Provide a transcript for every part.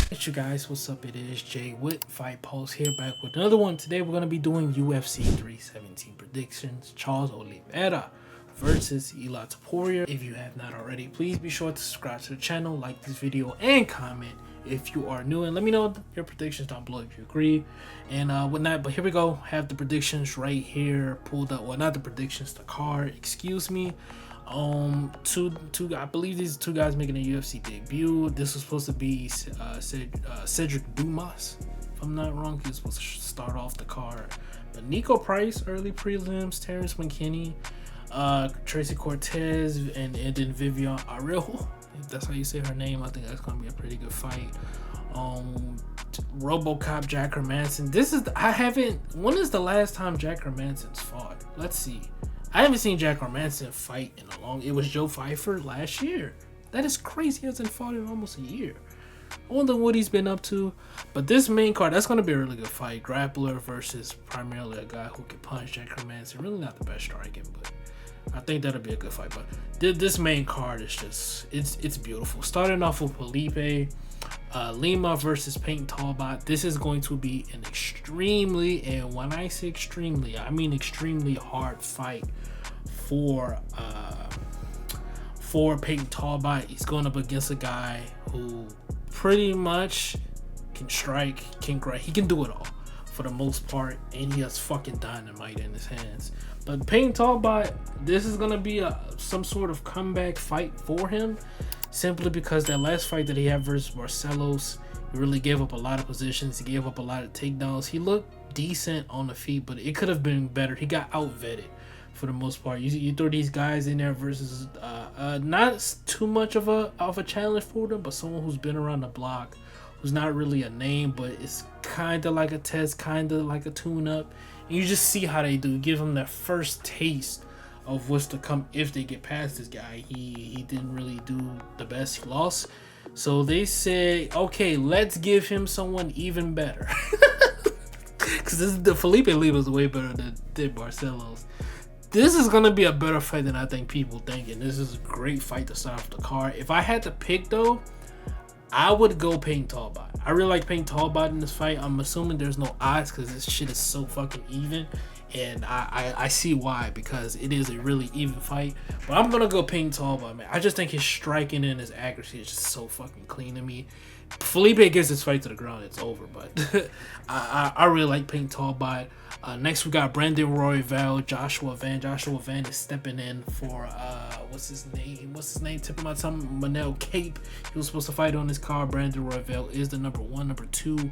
Hey you guys, what's up? It is Jay with Fight Pulse here, back with another one. Today we're going to be doing UFC 317 predictions. Charles Oliveira versus Ilia Topuria. If you have not already, please be sure to subscribe to the channel, like this video, and comment if you are new. And let me know your predictions down below if you agree. And whatnot, but here we go. Have the predictions right here pulled up. Well, not the predictions, the card, excuse me. I believe these two guys making a UFC debut. This was supposed to be Cedric Dumas, if I'm not wrong. He was supposed to start off the card. But Nico Price, early prelims, Terrence McKinney, Tracy Cortez, and then Vivian Arejo. If that's how you say her name, I think that's gonna be a pretty good fight. RoboCop Jack Hermanson. When is the last time Jack Hermanson's fought? Let's see. I haven't seen Jack Hermanson fight in a long. It was Joe Pfeiffer last year. That is crazy. He hasn't fought in almost a year. I wonder what he's been up to. But this main card, that's going to be a really good fight. Grappler versus primarily a guy who can punch. Jack Hermanson, really not the best striking, but I think that'll be a good fight. But this main card is just, it's beautiful. Starting off with Felipe Lima versus Peyton Talbot. This is going to be an extremely, and when I say extremely, I mean extremely hard fight for Peyton Talbot. He's going up against a guy who pretty much can strike, can grab, he can do it all for the most part, and he has fucking dynamite in his hands. But Peyton Talbot, this is gonna be some sort of comeback fight for him, simply because that last fight that he had versus Barcelos, he really gave up a lot of positions. He gave up a lot of takedowns. He looked decent on the feet, but it could have been better. He got out-vetted for the most part. You throw these guys in there versus not too much of a challenge for them, but someone who's been around the block, who's not really a name, but it's kind of like a test, kind of like a tune-up. And you just see how they do. Give them that first taste of what's to come if they get past this guy. He didn't really do the best. He lost. So they said, okay, let's give him someone even better. Because the Felipe Lima is way better than Barcelos. This is going to be a better fight than I think people think. And this is a great fight to start off the card. If I had to pick, though, I would go Peyton Talbot. I really like Peyton Talbot in this fight. I'm assuming there's no odds because this shit is so fucking even. And I see why, because it is a really even fight. But I'm going to go Peyton Talbot, man. I just think his striking and his accuracy is just so fucking clean to me. Felipe gets this fight to the ground, it's over. But I really like Peyton Talbot. Next, we got Brandon Royval, Joshua Van. Joshua Van is stepping in for, what's his name? Tip of my tongue, Manel Cape. He was supposed to fight on this card. Brandon Royval is the number 2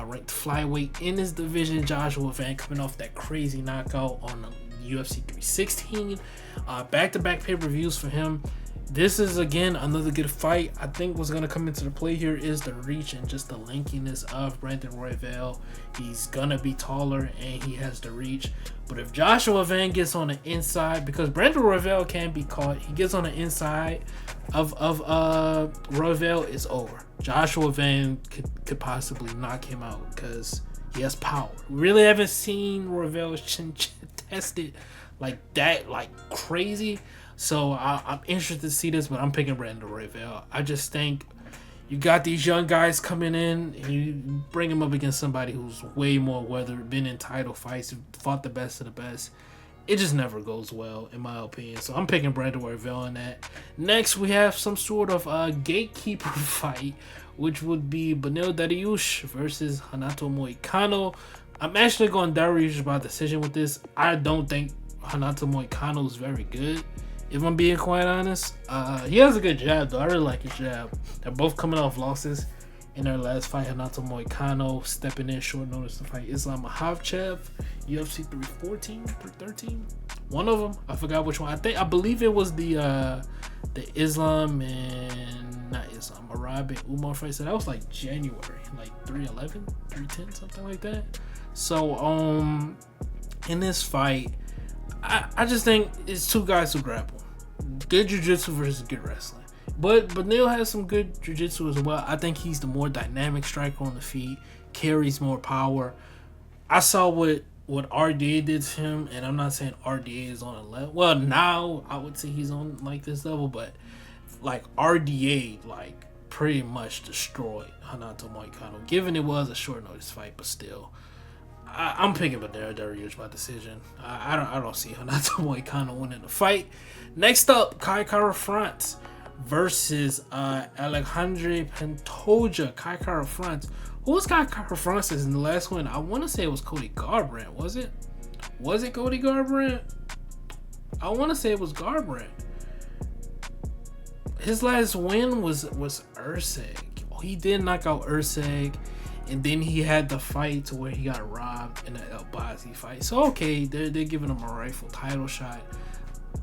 ranked flyweight in his division. Joshua Van coming off that crazy knockout on UFC 316. Back-to-back pay-per-views for him. This is, again, another good fight. I think what's going to come into the play here is the reach and just the lankiness of Brandon Royval. He's going to be taller and he has the reach. But if Joshua Van gets on the inside, because Brandon Royval can be caught, he gets on the inside of Royval, it's over. Joshua Van could possibly knock him out because he has power. We really haven't seen Royval tested like that, like crazy. So I'm interested to see this, but I'm picking Brandon Royval. I just think you got these young guys coming in, and you bring them up against somebody who's way more weathered, been in title fights, fought the best of the best. It just never goes well, in my opinion. So I'm picking Brandon Royval in that. Next, we have some sort of gatekeeper fight, which would be Beneil Dariush versus Renato Moicano. I'm actually going Dariush by decision with this. I don't think Renato Moicano is very good, if I'm being quite honest. He has a good jab, though. I really like his jab. They're both coming off losses in their last fight. Renato Moicano stepping in short notice to fight Islam Makhachev, UFC 314, 313. One of them, I forgot which one. I believe it was the Islam and not Islam, Marab and Umar fight. So that was like January, like 311, 310, something like that. So in this fight, I just think it's two guys who grapple. Good jiu-jitsu versus good wrestling. But Neil has some good jiu-jitsu as well. I think he's the more dynamic striker on the feet, carries more power. I saw what RDA did to him, and I'm not saying RDA is on a level. Well, now I would say he's on like this level, but like RDA, like pretty much destroyed Renato Moicano. Given it was a short notice fight, but still, I'm picking Dariush by decision. I don't see Renato Moicano winning the fight. Next up, Kai Kara France versus Alexandre Pantoja. Kai Kara France. Who was Kai Kara France in the last one? I want to say it was Cody Garbrandt. Was it? Was it Cody Garbrandt? I want to say it was Garbrandt. His last win was Urseg. He did knock out Urseg, and then he had the fight to where he got robbed in the El Bazzi fight. So okay, they're giving him a rightful title shot.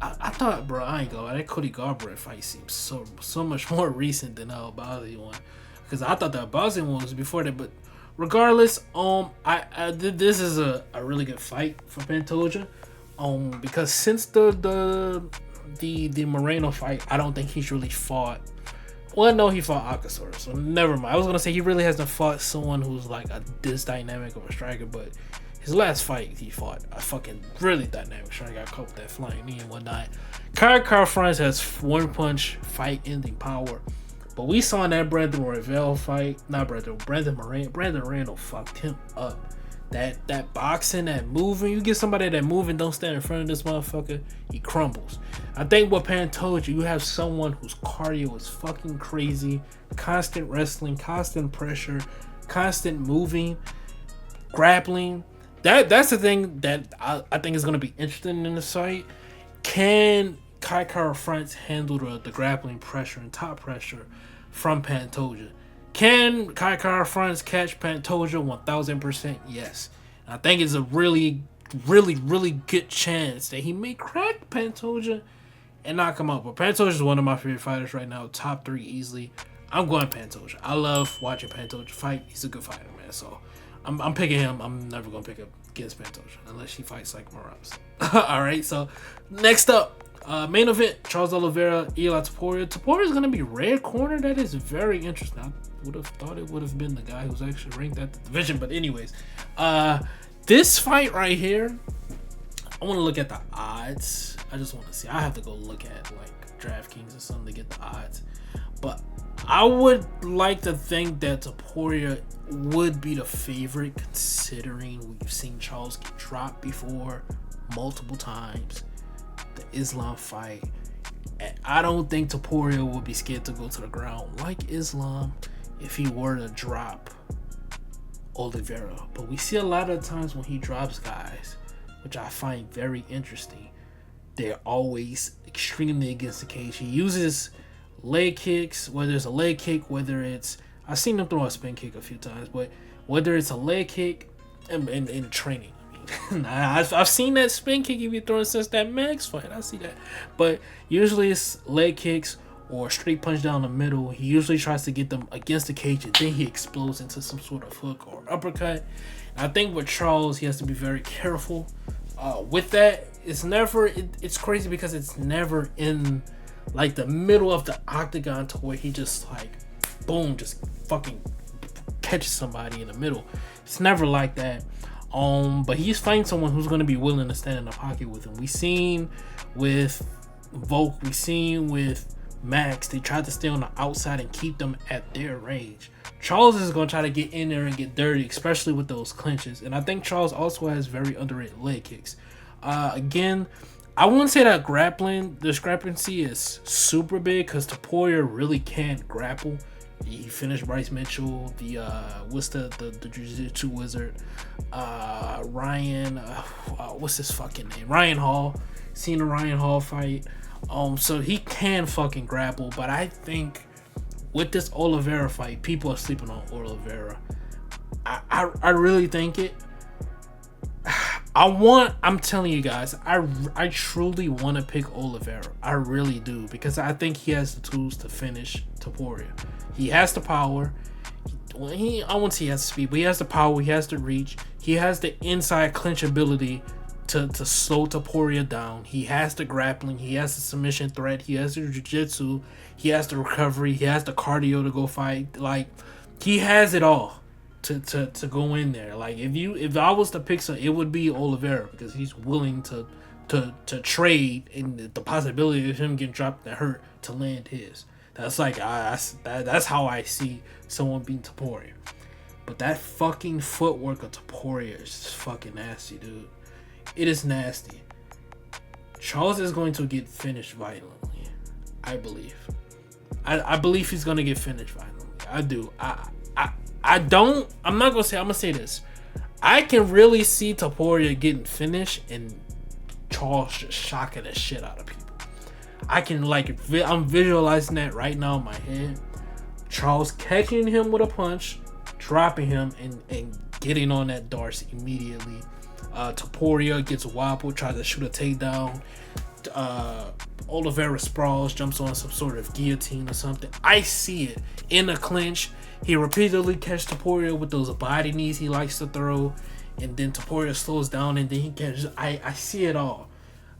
I thought, bro, I ain't gonna lie, that Cody Garbrandt fight seems so much more recent than the El Bazzi one, because I thought the El Bazzi one was before that. But regardless, this is a really good fight for Pantoja, because since the Moreno fight, I don't think he's really fought. Well, no, he fought Akasor, so never mind. I was gonna say he really hasn't fought someone who's like this dynamic of a striker, but his last fight he fought a fucking really dynamic striker. Got caught with that flying knee and whatnot. Kara France has one punch fight ending power, but we saw in that Brandon Moreno fight, Brandon Moreno fucked him up. That boxing, that moving, you get somebody that moving, don't stand in front of this motherfucker, he crumbles. I think with Pantoja, you have someone whose cardio is fucking crazy, constant wrestling, constant pressure, constant moving, grappling. That's the thing that I think is going to be interesting in the fight. Can Kai Kara France handle the grappling pressure and top pressure from Pantoja? Can Kai Kara France catch Pantoja 1000%? Yes. And I think it's a really good chance that he may crack Pantoja and knock him out. But Pantoja is one of my favorite fighters right now. Top 3 easily. I'm going Pantoja. I love watching Pantoja fight. He's a good fighter, man. So I'm picking him. I'm never going to pick up against Pantoja unless he fights like Morales. Alright, so next up. Main event, Charles Oliveira, Ilia Topuria. Topuria is going to be red corner. That is very interesting. I would have thought it would have been the guy who's actually ranked at the division. But anyways, this fight right here, I want to look at the odds. I just want to see. I have to go look at like DraftKings or something to get the odds. But I would like to think that Topuria would be the favorite, considering we've seen Charles get dropped before multiple times. The Islam fight, I don't think Topuria would be scared to go to the ground like Islam if he were to drop Oliveira. But we see a lot of times when he drops guys, which I find very interesting, they're always extremely against the cage. He uses leg kicks, whether it's a leg kick, whether it's, I've seen him throw a spin kick a few times, but whether it's a leg kick in training. I've seen that spin kick he be throwing since that Max fight. I see that. But usually it's leg kicks or straight punch down the middle. He usually tries to get them against the cage and then he explodes into some sort of hook or uppercut. And I think with Charles, he has to be very careful with that. It's crazy because it's never in like the middle of the octagon to where he just like boom, just fucking catches somebody in the middle. It's never like that. But he's fighting someone who's going to be willing to stand in the pocket with him. We seen with Volk, we seen with Max, they tried to stay on the outside and keep them at their range. Charles is going to try to get in there and get dirty, especially with those clinches. And I think Charles also has very underrated leg kicks. Again, I wouldn't say that grappling discrepancy is super big because Topuria really can't grapple. He finished Bryce Mitchell, the jiu-jitsu wizard, Ryan, what's his fucking name? Ryan Hall. Seen the Ryan Hall fight. So he can fucking grapple, but I think with this Oliveira fight, people are sleeping on Oliveira. I really think it. I'm telling you guys, I truly want to pick Oliveira. I really do, because I think he has the tools to finish Topuria. He has the power. I won't say he has the speed, but he has the power. He has the reach. He has the inside clinch ability to slow Topuria down. He has the grappling. He has the submission threat. He has the jiu-jitsu. He has the recovery. He has the cardio to go fight. Like, he has it all to go in there. Like, if I was to pick some, it would be Oliveira, because he's willing to trade in the possibility of him getting dropped and hurt to land his. That's like that's how I see someone beating Topuria. But that fucking footwork of Topuria is just fucking nasty, dude. It is nasty. Charles is going to get finished violently. I believe. I believe he's gonna get finished violently. I do. I don't. I'm not gonna say. I'm gonna say this. I can really see Topuria getting finished and Charles just shocking the shit out of people. I can I'm visualizing that right now in my head. Charles catching him with a punch, dropping him, and getting on that Darce immediately. Topuria gets wobbled, tries to shoot a takedown. Oliveira sprawls, jumps on some sort of guillotine or something. I see it in a clinch. He repeatedly catches Topuria with those body knees he likes to throw, and then Topuria slows down, and then he catches. I see it all.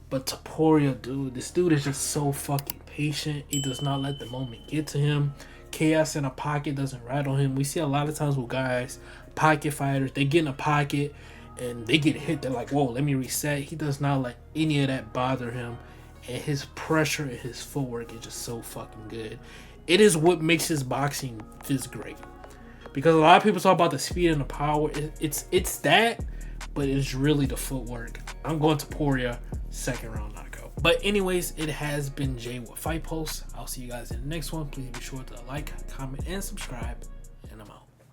But Topuria, dude, this dude is just so fucking patient. He does not let the moment get to him. Chaos in a pocket doesn't rattle him. We see a lot of times with guys, pocket fighters, they get in a pocket and they get hit. They're like, whoa, let me reset. He does not let any of that bother him. And his pressure and his footwork is just so fucking good. It is what makes his boxing this great. Because a lot of people talk about the speed and the power. It's that, but it's really the footwork. I'm going to Topuria, second round knockout. But anyways, it has been Jay with Fight Pulse. I'll see you guys in the next one. Please be sure to like, comment, and subscribe.